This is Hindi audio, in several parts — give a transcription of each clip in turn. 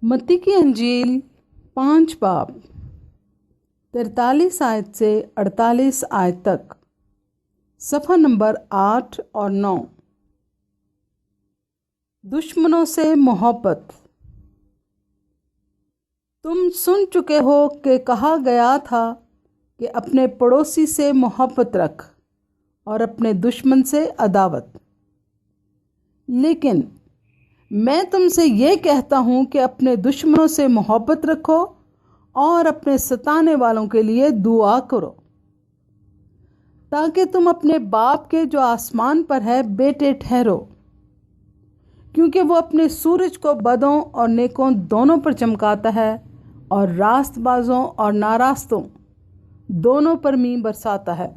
मत्ती की अंजील 5 बाब 43 आयत से 48 आयत तक, सफ़ा नंबर 8 और 9। दुश्मनों से मोहब्बत। तुम सुन चुके हो कि कहा गया था कि अपने पड़ोसी से मोहब्बत रख और अपने दुश्मन से अदावत। लेकिन मैं तुमसे ये कहता हूँ कि अपने दुश्मनों से मोहब्बत रखो और अपने सताने वालों के लिए दुआ करो, ताकि तुम अपने बाप के जो आसमान पर है बेटे ठहरो, क्योंकि वो अपने सूरज को बदों और नेकों दोनों पर चमकाता है और रास्तबाजों और नारास्तों दोनों पर मींह बरसाता है।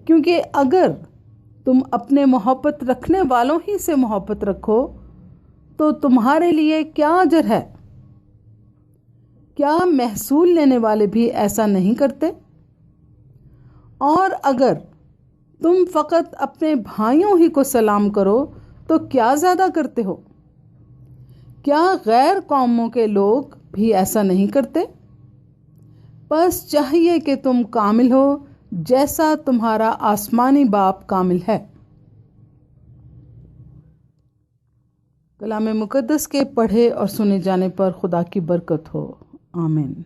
क्योंकि अगर तुम अपने मोहब्बत रखने वालों ही से मोहब्बत रखो तो तुम्हारे लिए क्या अजर है? क्या महसूल लेने वाले भी ऐसा नहीं करते? और अगर तुम फ़कत अपने भाइयों ही को सलाम करो तो क्या ज़्यादा करते हो? क्या गैर कौमों के लोग भी ऐसा नहीं करते? बस चाहिए कि तुम कामिल हो जैसा तुम्हारा आसमानी बाप कामिल है। कलाम मुक़द्दस के पढ़े और सुने जाने पर खुदा की बरकत हो। आमीन।